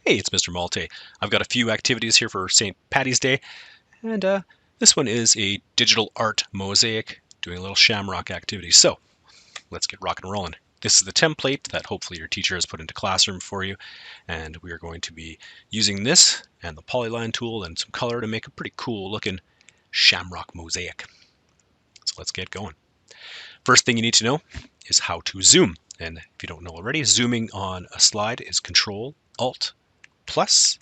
Hey, it's Mr. Malte. I've got a few activities here for St. Patty's Day, and this one is a digital art mosaic doing a little shamrock activity. So let's get rock and rolling. This is the template that hopefully your teacher has put into Classroom for you, and we are going to be using this and the Polyline tool and some color to make a pretty cool looking shamrock mosaic. So let's get going. First thing you need to know is how to zoom. And if you don't know already, zooming on a slide is Control Alt plus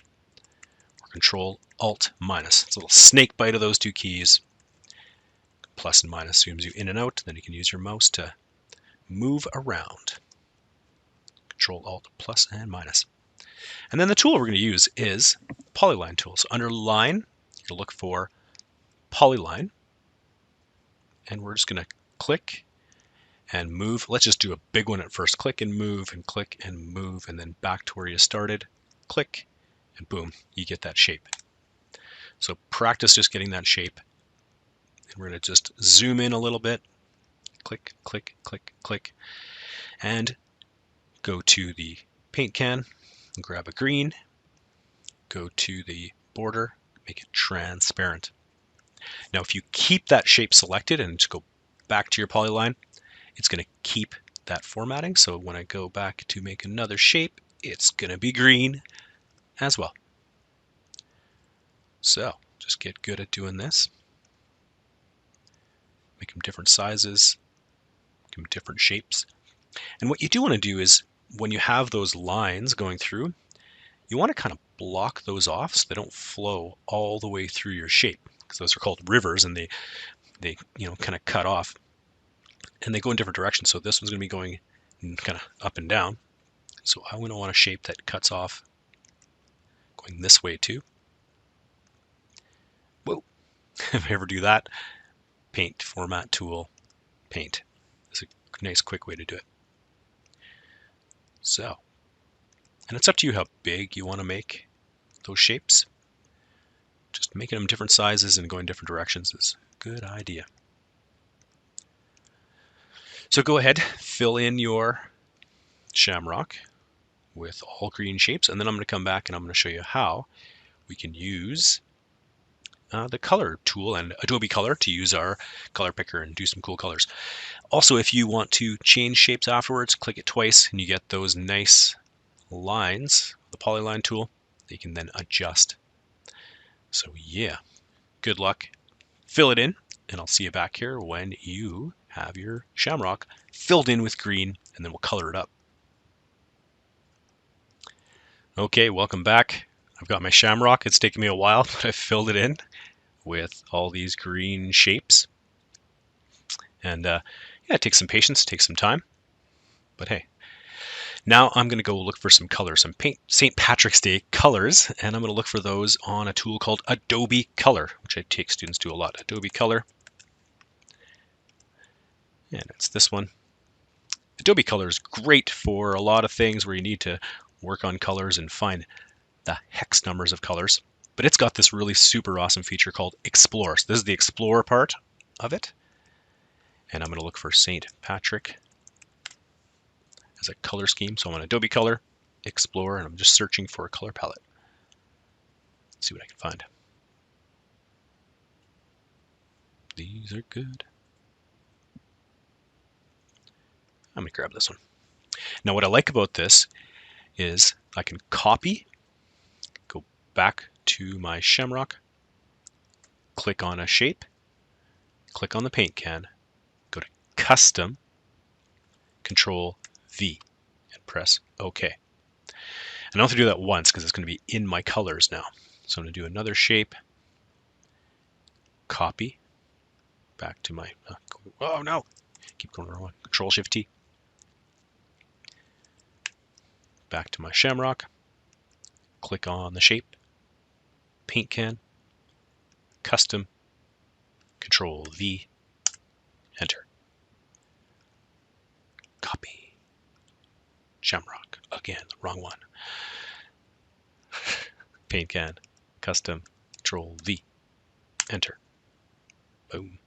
or Control Alt minus. It's a little snake bite of those two keys. Plus and minus zooms you in and out. Then you can use your mouse to move around. Control Alt plus and minus. And then the tool we're going to use is Polyline tool. So under Line, you'll look for Polyline. And we're just going to click and move. Let's just do a big one at first. Click and move, and then back to where you started. Click, and boom, you get that shape. So practice just getting that shape. And we're going to just zoom in a little bit. Click, click, click, click. And go to the paint can and grab a green. Go to the border, make it transparent. Now if you keep that shape selected and just go back to your polyline, it's going to keep that formatting. So when I go back to make another shape, it's going to be green as well. So just get good at doing this. Make them different sizes, make them different shapes. And what you do want to do is when you have those lines going through, you want to kind of block those off so they don't flow all the way through your shape, because those are called rivers and they kind of cut off and they go in different directions. So this one's going to be going kind of up and down. So I'm going to want a shape that cuts off going this way too. Whoa, if I ever do that, paint, format tool, paint. It's a nice quick way to do it. So, and it's up to you how big you want to make those shapes. Just making them different sizes and going different directions is a good idea. So go ahead, fill in your shamrock with all green shapes, and then I'm going to come back and I'm going to show you how we can use the color tool and Adobe Color to use our color picker and do some cool colors. Also, if you want to change shapes afterwards, click it twice and you get those nice lines, the Polyline tool, that you can then adjust. So yeah, good luck. Fill it in, and I'll see you back here when you have your shamrock filled in with green, and then we'll color it up. Okay, welcome back. I've got my shamrock. It's taken me a while, but I've filled it in with all these green shapes. And yeah, it takes some patience, it takes some time, but hey. Now I'm going to go look for some colors, some St. Patrick's Day colors, and I'm going to look for those on a tool called Adobe Color, which I take students to a lot. Adobe Color, and it's this one. Adobe Color is great for a lot of things where you need to work on colors and find the hex numbers of colors, but it's got this really super awesome feature called Explore. So this is the Explore part of it, and I'm going to look for St. Patrick as a color scheme. So I'm on Adobe Color, Explore, and I'm just searching for a color palette. Let's see what I can find. These are good. I'm going to grab this one. Now what I like about this is I can copy, go back to my shamrock, click on a shape, click on the paint can, go to Custom, Control V, and press OK. And I don't have to do that once because it's going to be in my colors now. So I'm going to do another shape, copy, back to my, oh no, keep going the wrong one, Control Shift T, back to my shamrock, click on the shape, paint can, custom, Control V, enter. Copy. Shamrock. Again, the wrong one. Paint can, custom, Control V, enter. Boom.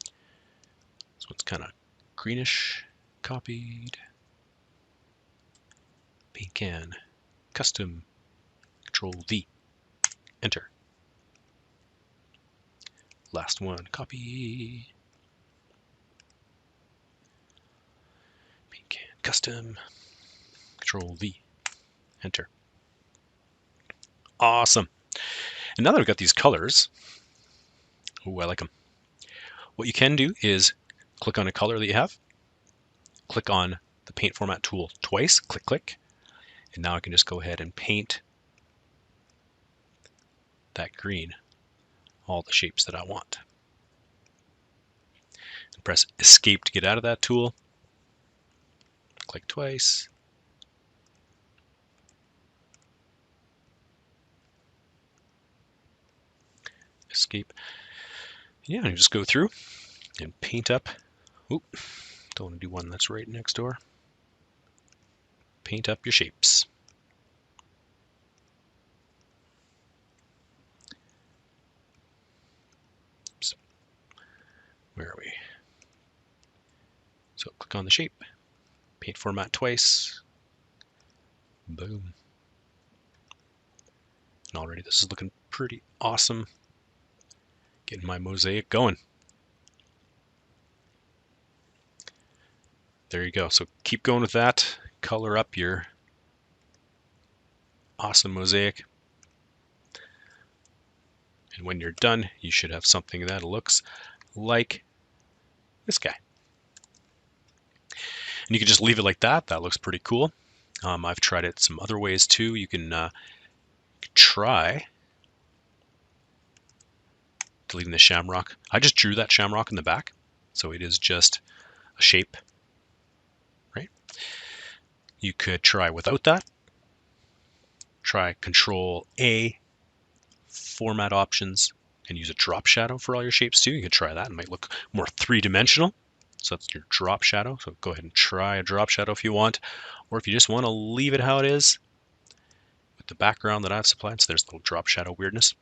This one's kind of greenish. Copied. Paint can, custom, Control V, enter. Last one, copy. Paint can, custom, Control V, enter. Awesome. And now that I've got these colors, oh, I like them. What you can do is click on a color that you have, click on the paint format tool twice, click, click, and now I can just go ahead and paint that green, all the shapes that I want. And press escape to get out of that tool, click twice, escape. Yeah, and you just go through and paint up. Oop, don't want to do one that's right next door. Paint up your shapes. Oops. Where are we? So click on the shape, paint format twice, boom. And already this is looking pretty awesome. Getting my mosaic going. There you go. So keep going with that. Color up your awesome mosaic. And when you're done, you should have something that looks like this guy. And you can just leave it like that. That looks pretty cool. I've tried it some other ways too. You can try deleting the shamrock. I just drew that shamrock in the back, so it is just a shape, right? You could try without that. Try Control A, format options, and use a drop shadow for all your shapes too. You could try that. It might look more three-dimensional. So that's your drop shadow. So go ahead and try a drop shadow if you want, or if you just want to leave it how it is with the background that I've supplied. So there's a little drop shadow weirdness.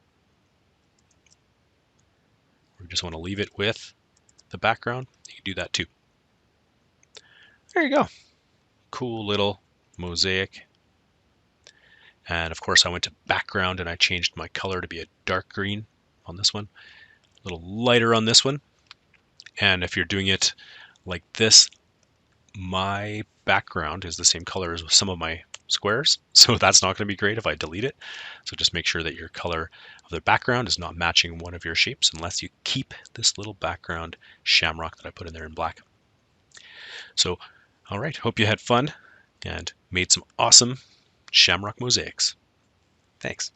Or you just want to leave it with the background, you can do that too. There you go. Cool little mosaic. And of course I went to background and I changed my color to be a dark green on this one, a little lighter on this one. And if you're doing it like this, my background is the same color as some of my squares, so that's not going to be great if I delete it. So just make sure that your color of the background is not matching one of your shapes unless you keep this little background shamrock that I put in there in black. So, all right, hope you had fun and made some awesome shamrock mosaics. Thanks.